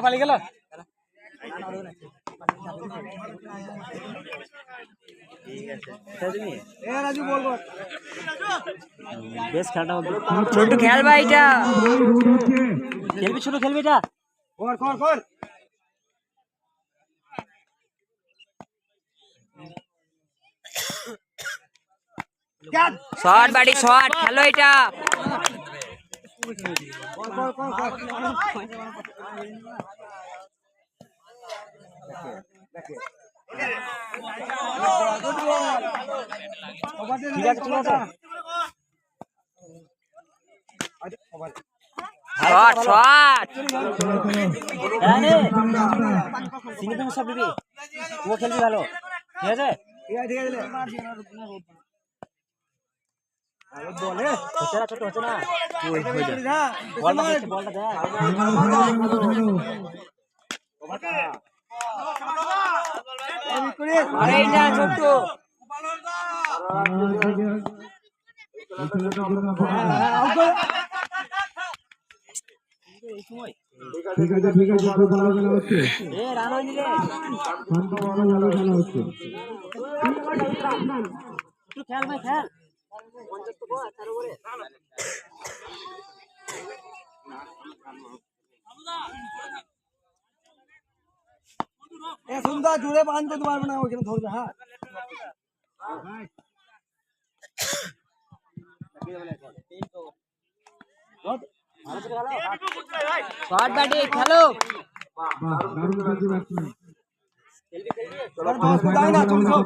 পালি গেল বেশ খেলাটা ছোট খেলবা এটা খেলবি ছোট খেলবি এটা শট বাড়ি শট খেলো এটা শট শট সিঙ্গেল সব দিবি ও খেলবি ভালো ঠিক আছে বলে হচ্ছে না ছোট হচ্ছে না বলটা দে আরে এটা ছোট ঠিক আছে খুব ভালো খেলা হচ্ছে এ রান হয়নি রে শান্ত ভালো খেলা হচ্ছে একটু খেল ভাই খেল 50 তো বল 18 করে এ সুন্দর জুড়ে বাঁধতে পারবে না ওখানে ধরবে হ্যাঁ শট ব্যাটে খেলো বাহ দারুণ খেলছে ব্যাটসম্যান খেলবি দাই না চল চল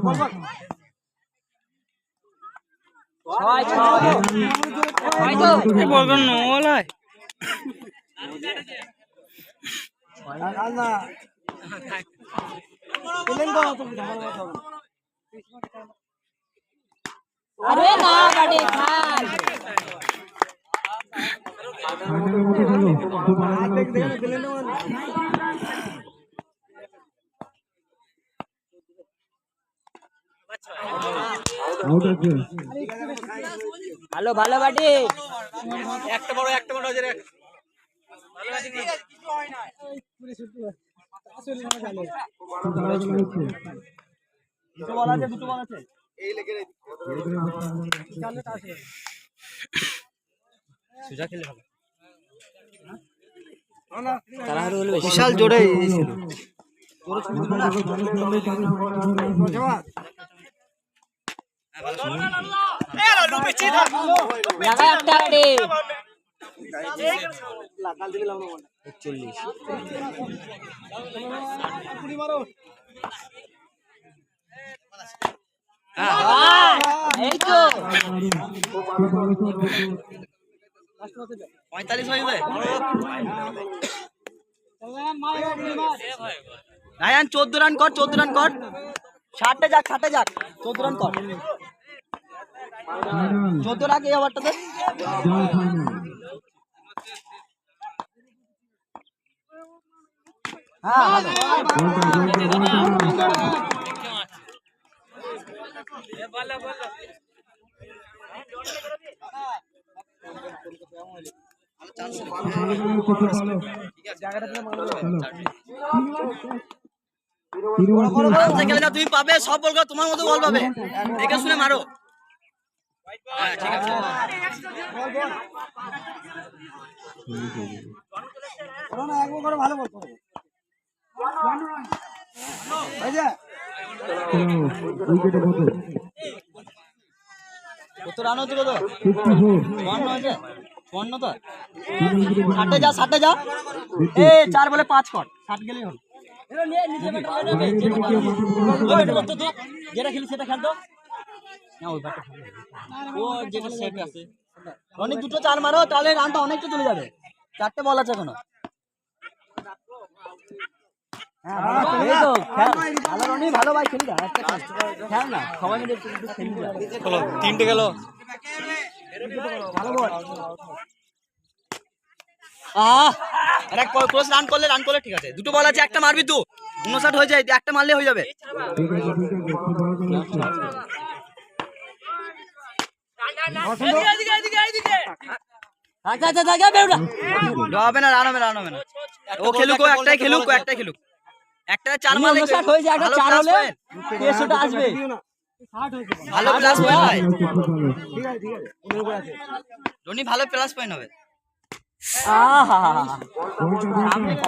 ছয় তো বলবেন নোল হয় না আরে না ব্যাটে খেল ফাইনালের মতো খেলো খুব ভালো খেলা হচ্ছে আউট আছে ভালো ভালো ব্যাটে একটা বড় আছে রে ভালো ব্যাটিং কিছু হয় না খুব ভালো খেলা হচ্ছে দুটো বল আছে এই লেগে সুজা খেলে ভালো তারা হলো বিশাল জোরে ছিল তোর ছবি দিল না লাগা একটা রে লাগাল দিলে লাগানো 41 পুরি মারো এই তো 45 হয়ে যাবে রায়ান 14 রান কর 60 যাক 14 রান কর 14 আগে ওভারটাতে হ্যাঁ তুমি পাবে সব বল তোমার মতো বল পাবে দেখে শুনে মারো ঠিক আছে ভালো বল কত রান হচ্ছে কত 54 তো 60 যা এ 4 বলে 5 কর 60 গেলেই হলো যেটা খেলি সেটা খেলতো না ওই ব্যাটটা ও যেটা সেট আছে অনেক দুটো 4 মারো তাহলে রানটা অনেকটা চলে যাবে 4টে বল আছে এখনো হ্যাঁ এই তো ভালো রনি ভালো ভাই খেলি না একটা খেল না সবাই মিলে একটু খেলি চলো 3টে গেল ভালো বল আরে ক্রস রান করলে ঠিক আছে দুটো বল আছে একটা মারবি তুই 59 হয়ে যায় একটা মারলে হয়ে যাবে ঠিক আছে খুব ভালো খেলা হচ্ছে আচ্ছা আচ্ছা জায়গা বেউটা হবে না, রান হবে না, রান হবে না। ও খেলুক, ও একটাই খেলুক, ও একটাই খেলুক। একটা চার মারলে শট হয়েছে, একটা ভালো 4 plus হলে point। 300টা আসবে। ভালো প্লাস পয়েন্ট ভাই, ঠিক আছে রনি ভালো প্লাস পয়েন্ট হবে। আহা পয়েন্ট